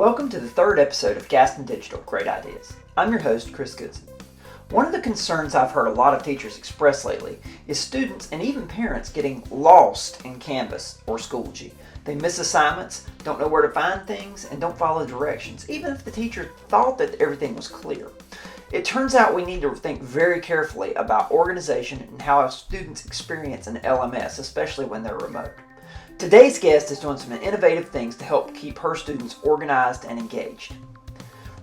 Welcome to the third episode of Gaston Digital Great Ideas. I'm your host, Chris Goodson. One of the concerns I've heard a lot of teachers express lately is students and even parents getting lost in Canvas or Schoology. They miss assignments, don't know where to find things, and don't follow directions, even if the teacher thought that everything was clear. It turns out we need to think very carefully about organization and how our students experience an LMS, especially when they're remote. Today's guest is doing some innovative things to help keep her students organized and engaged.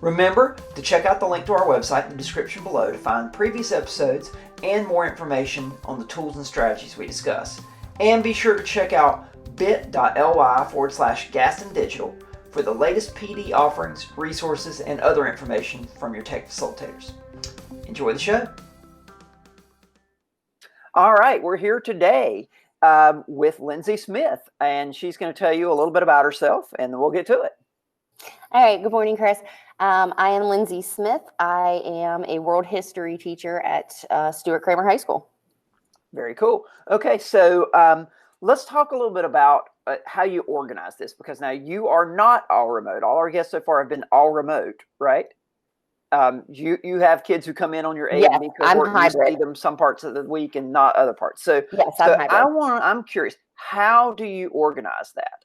Remember to check out the link to our website in the description below to find previous episodes and more information on the tools and strategies we discuss. And be sure to check out bit.ly/Gaston Digital for the latest PD offerings, resources, and other information from your tech facilitators. Enjoy the show. All right, we're here today with Lindsay Smith, and she's going to tell you a little bit about herself, and then we'll get to it. All right. Good morning, Chris. I am Lindsay Smith. I am a world history teacher at Stuart Cramer High School. Very cool. Okay, so let's talk a little bit about how you organize this, because now you are not all remote. All our guests so far have been all remote, right? You have kids who come in on your A and B cohort. I'm you see them some parts of the week and not other parts. So yes, I'm hybrid. I'm curious, how do you organize that?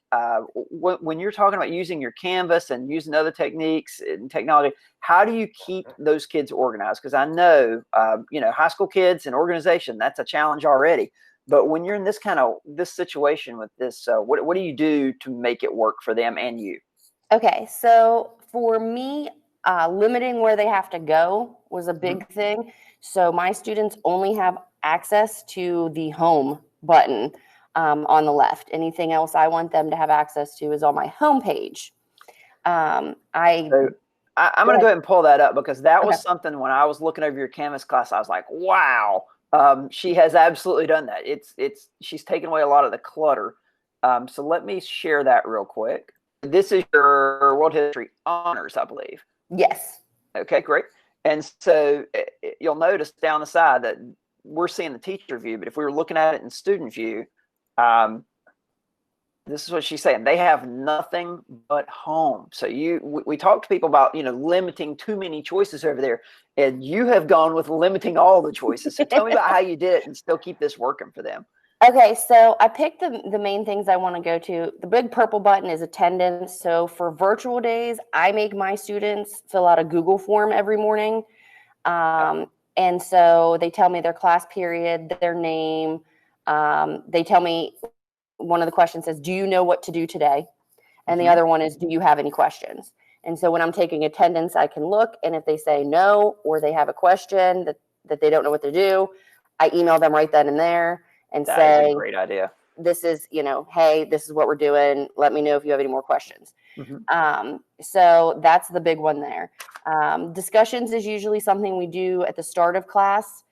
When you're talking about using your Canvas and using other techniques and technology, how do you keep those kids organized? Because I know, high school kids and organization, that's a challenge already. But when you're in this situation with this, what do you do to make it work for them and you? Okay, so for me, limiting where they have to go was a big thing. So my students only have access to the home button on the left. Anything else I want them to have access to is on my home page. I'm going to go ahead and pull that up, because that was something when I was looking over your Canvas class, I was like, wow, she has absolutely done that. She's taken away a lot of the clutter. So let me share that real quick. This is your World History Honors, I believe. Yes. Okay, great. And so you'll notice down the side that we're seeing the teacher view, but if we were looking at it in student view, this is what she's saying. They have nothing but home. So we talk to people about, limiting too many choices over there, and you have gone with limiting all the choices. So tell me about how you did it and still keep this working for them. Okay, so I picked the main things I want to go to. The big purple button is attendance. So for virtual days, I make my students fill out a Google form every morning. And so they tell me their class period, their name. They tell me, one of the questions says, do you know what to do today? And the other one is, do you have any questions? And so when I'm taking attendance, I can look, and if they say no, or they have a question that they don't know what to do, I email them right then and there and that say, is a great idea. This is, hey, this is what we're doing. Let me know if you have any more questions. So that's the big one there. Discussions is usually something we do at the start of class.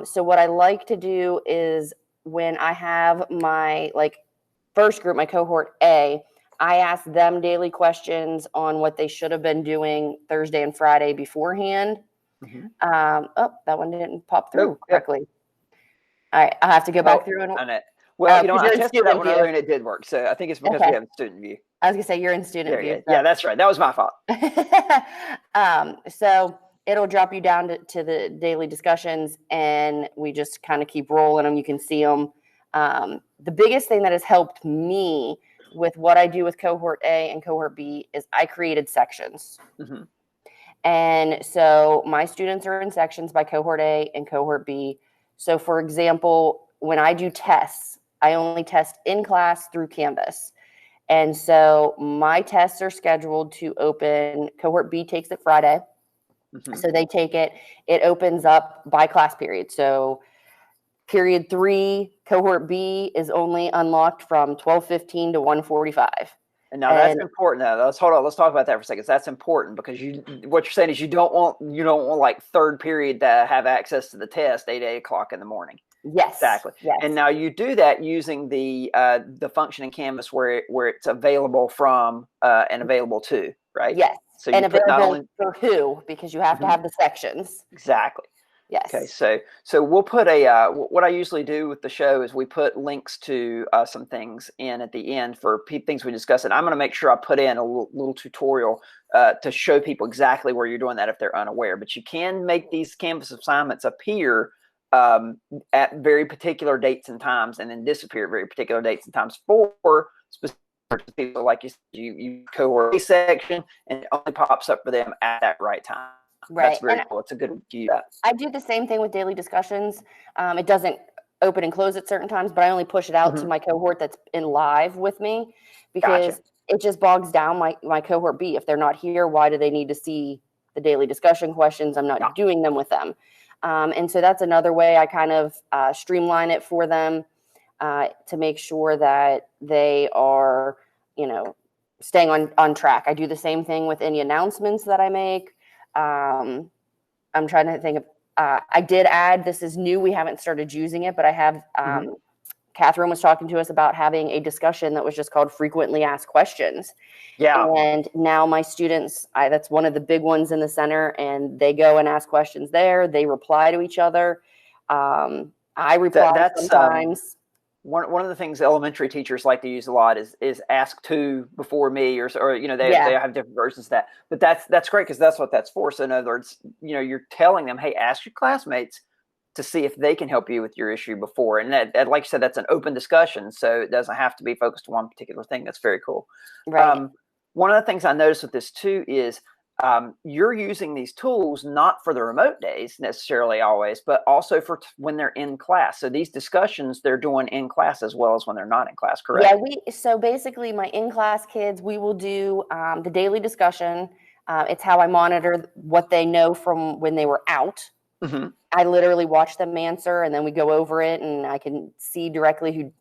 So what I like to do is, when I have my first group, my cohort A, I ask them daily questions on what they should have been doing Thursday and Friday beforehand. That one didn't pop through correctly. All right, I'll have to go back through and on it. Well, I tested that one earlier and it did work. So I think it's because we have a student view. I was gonna say you're in student view. Yeah, that's right. That was my fault. So it'll drop you down to the daily discussions, and we just kind of keep rolling them. You can see them. The biggest thing that has helped me with what I do with cohort A and cohort B is I created sections. And so my students are in sections by cohort A and cohort B. So for example, when I do tests, I only test in class through Canvas. And so my tests are scheduled to open. Cohort B takes it Friday. So they take it. It opens up by class period. So period 3, cohort B is only unlocked from 12:15 to 1:45. And now that's important. Now let's talk about that for a second. So that's important, because what you're saying is you don't want like third period to have access to the test 8 o'clock in the morning. Yes, exactly. Yes. And now you do that using the function in Canvas where it's available from and available to, right? Yes. So and available for who, because you have to have the sections. Exactly. Yes. Okay, so we'll put what I usually do with the show is we put links to some things in at the end for things we discuss, and I'm going to make sure I put in a little tutorial to show people exactly where you're doing that if they're unaware. But you can make these Canvas assignments appear at very particular dates and times, and then disappear at very particular dates and times for specific people. Like you cohort A section, and it only pops up for them at that right time. Right. That's very cool. It's a good view. I do the same thing with daily discussions. It doesn't open and close at certain times, but I only push it out to my cohort that's in live with me, because it just bogs down my cohort B. If they're not here, why do they need to see the daily discussion questions? I'm not doing them with them. And so that's another way I kind of streamline it for them to make sure that they are, staying on track. I do the same thing with any announcements that I make. I'm trying to think of, I did add, this is new, we haven't started using it, but I have, Catherine was talking to us about having a discussion that was just called frequently asked questions. Yeah. And now my students, that's one of the big ones in the center, and they go and ask questions there. They reply to each other. I reply sometimes. One of the things elementary teachers like to use a lot is ask to before me, or they have different versions of that. But that's great, because that's what that's for. So in other words, you're telling them, hey, ask your classmates to see if they can help you with your issue before. And that, like you said, that's an open discussion, so it doesn't have to be focused on one particular thing. That's very cool. Right. One of the things I noticed with this too is you're using these tools not for the remote days necessarily always, but also for when they're in class. So these discussions they're doing in class as well as when they're not in class, correct? Yeah, so basically my in-class kids, we will do the daily discussion. It's how I monitor what they know from when they were out. I literally watch them answer, and then we go over it, and I can see directly who,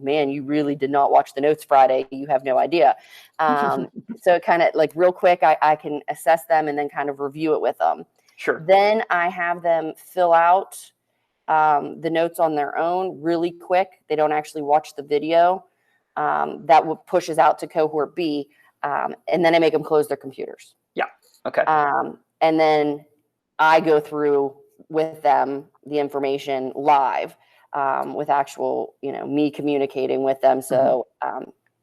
man, you really did not watch the notes Friday. You have no idea. So kind of like real quick, I can assess them and then kind of review it with them. Sure. Then I have them fill out the notes on their own really quick. They don't actually watch the video. That pushes out to cohort B, and then I make them close their computers. Yeah. Okay. And then I go through with them the information live, with actual, me communicating with them. So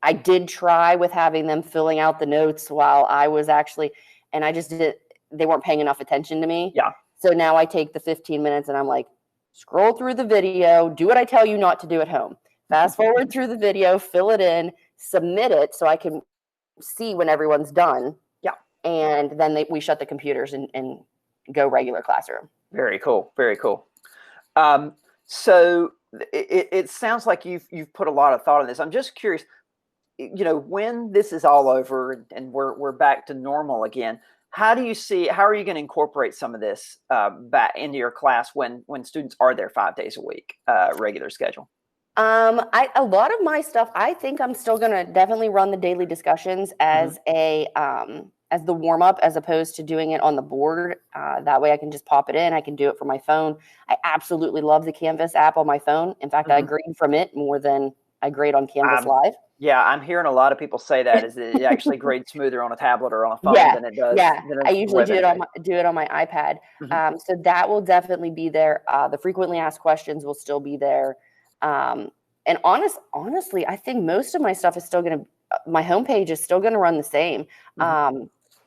I did try with having them filling out the notes while I was actually, and I just they weren't paying enough attention to me. Yeah. So now I take the 15 minutes and I'm like, scroll through the video, do what I tell you not to do at home. Fast forward through the video, fill it in, submit it so I can see when everyone's done. Yeah. And then we shut the computers and go regular classroom. Very cool. Very cool. So it sounds like you've put a lot of thought on this. I'm just curious, when this is all over and we're back to normal again, how are you going to incorporate some of this back into your class when students are there 5 days a week, regular schedule? A lot of my stuff, I think I'm still going to definitely run the daily discussions as as the warm up, as opposed to doing it on the board. That way I can just pop it in. I can do it from my phone. I absolutely love the Canvas app on my phone. In fact, I grade from it more than I grade on Canvas Live. Yeah, I'm hearing a lot of people say that is it actually grades smoother on a tablet or on a phone than it does. Yeah, I usually do it on my iPad. So that will definitely be there. The frequently asked questions will still be there. And honestly, I think most of my stuff is still going to, my homepage is still going to run the same.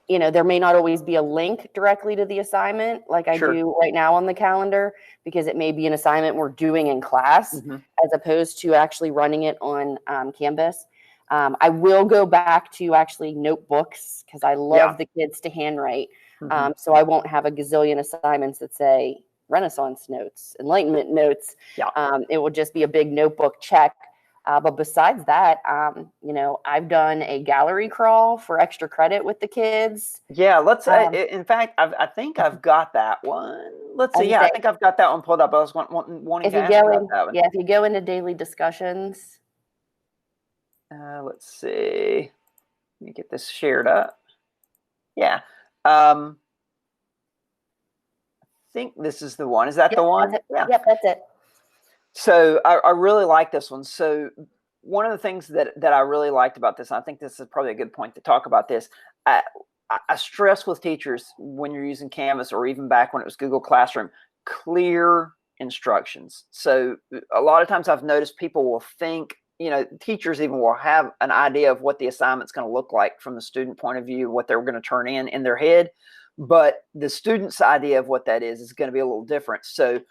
There may not always be a link directly to the assignment like I do right now on the calendar, because it may be an assignment we're doing in class as opposed to actually running it on Canvas. I will go back to actually notebooks, because I love the kids to handwrite. So I won't have a gazillion assignments that say Renaissance notes, Enlightenment notes. It will just be a big notebook check. But besides that, I've done a gallery crawl for extra credit with the kids. Yeah, let's. In fact, I think I've got that one. Let's see. Yeah, I think I've got that one pulled up. I was wanting to ask about that one. Yeah, if you go into daily discussions. Let's see. Let me get this shared up. Yeah. I think this is the one. Is that the one? Yeah. Yep, that's it. So I really like this one. So one of the things that I really liked about this, and I think this is probably a good point to talk about this, I stress with teachers when you're using Canvas, or even back when it was Google Classroom, clear instructions. So a lot of times I've noticed people will think, teachers even will have an idea of what the assignment's going to look like from the student point of view, what they're going to turn in their head. But the student's idea of what that is going to be a little different. So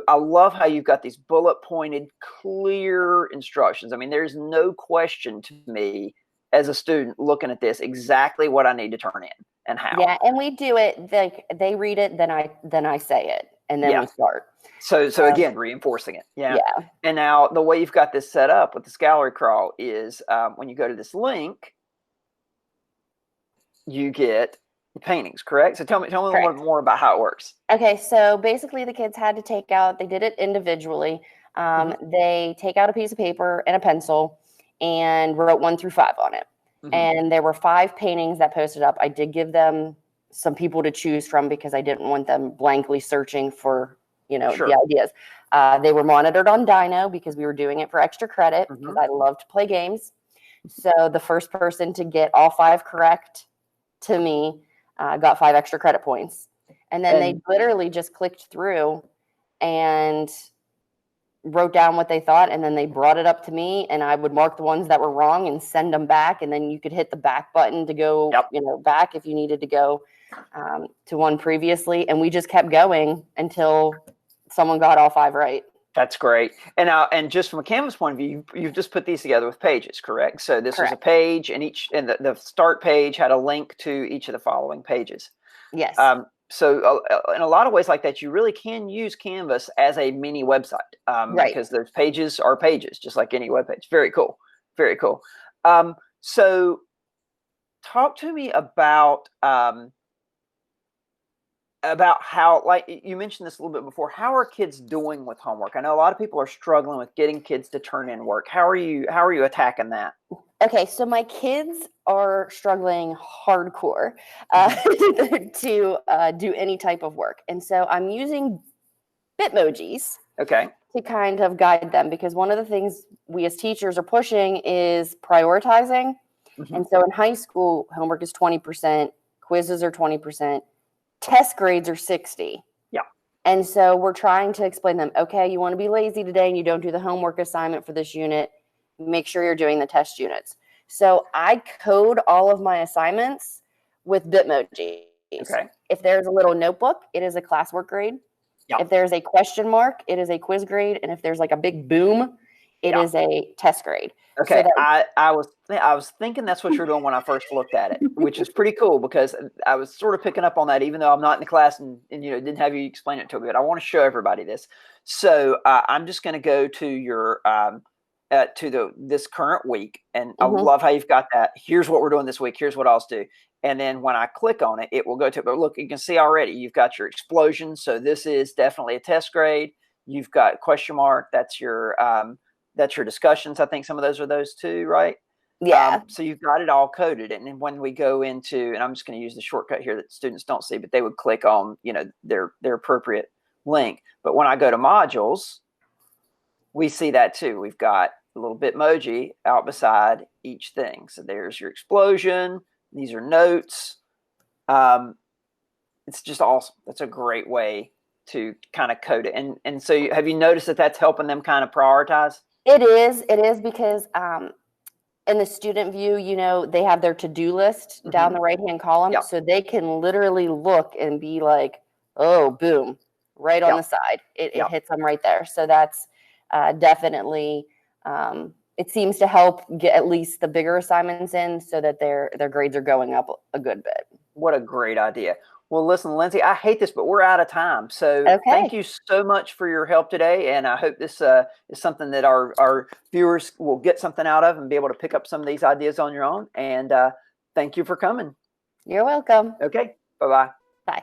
I love how you've got these bullet pointed, clear instructions. I mean, there's no question to me as a student looking at this exactly what I need to turn in and how. Yeah, and we do it like they read it, then I say it, and then we start. So again, reinforcing it. Yeah. Yeah. And now the way you've got this set up with the Gallery Crawl is when you go to this link, you get the paintings, correct? So tell me a little more about how it works. Okay, so basically the kids had to they did it individually. They take out a piece of paper and a pencil and wrote 1 through 5 on it. And there were 5 paintings that posted up. I did give them some people to choose from because I didn't want them blankly searching for, the ideas. They were monitored on Dino because we were doing it for extra credit because I love to play games. So the first person to get all 5 correct to me got 5 extra credit points. And then they literally just clicked through and wrote down what they thought, and then they brought it up to me, and I would mark the ones that were wrong and send them back, and then you could hit the back button to go back if you needed to go to one previously, and we just kept going until someone got all 5 right. That's great. And just from a Canvas point of view, you've just put these together with pages, correct? So this was a page, and the start page had a link to each of the following pages. Yes. So in a lot of ways like that, you really can use Canvas as a mini website because those pages are pages, just like any web page. Very cool. Very cool. So talk to me about how, like you mentioned this a little bit before, how are kids doing with homework? I know a lot of people are struggling with getting kids to turn in work. How are you attacking that? Okay, so my kids are struggling hardcore to do any type of work. And so I'm using Bitmojis to kind of guide them, because one of the things we as teachers are pushing is prioritizing. And so in high school, homework is 20%, quizzes are 20%, test grades are 60. Yeah. And so we're trying to explain them, okay, you want to be lazy today and you don't do the homework assignment for this unit, make sure you're doing the test units. So I code all of my assignments with Bitmojis. Okay. If there's a little notebook, it is a classwork grade. Yep. If there's a question mark, it is a quiz grade. And if there's like a big boom, it is a test grade. Okay. So I was thinking that's what you're doing when I first looked at it, which is pretty cool, because I was sort of picking up on that, even though I'm not in the class and didn't have you explain it to me. But I want to show everybody this. So I'm just going to go to your this current week, and I love how you've got that. Here's what we're doing this week. Here's what else do. And then when I click on it, it will go to. But look, you can see already you've got your explosion. So this is definitely a test grade. You've got question mark. That's your discussions. I think some of those are those too, right? Yeah. So you've got it all coded. And then when we go into, and I'm just going to use the shortcut here that students don't see, but they would click on, their appropriate link. But when I go to modules, we see that too. We've got a little Bitmoji out beside each thing. So there's your explosion. These are notes. It's just awesome. That's a great way to kind of code it. And so have you noticed that that's helping them kind of prioritize? It is because in the student view, they have their to-do list down the right-hand column. Yep. So they can literally look and be like, oh, boom, right on the side. It hits them right there. So that's definitely, it seems to help get at least the bigger assignments in so that their grades are going up a good bit. What a great idea. Well, listen, Lindsay, I hate this, but we're out of time. So thank you so much for your help today. And I hope this is something that our viewers will get something out of and be able to pick up some of these ideas on your own. And thank you for coming. You're welcome. Okay. Bye-bye. Bye.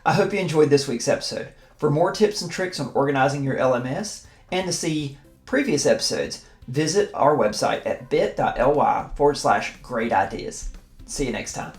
I hope you enjoyed this week's episode. For more tips and tricks on organizing your LMS and to see previous episodes, visit our website at bit.ly/great ideas. See you next time.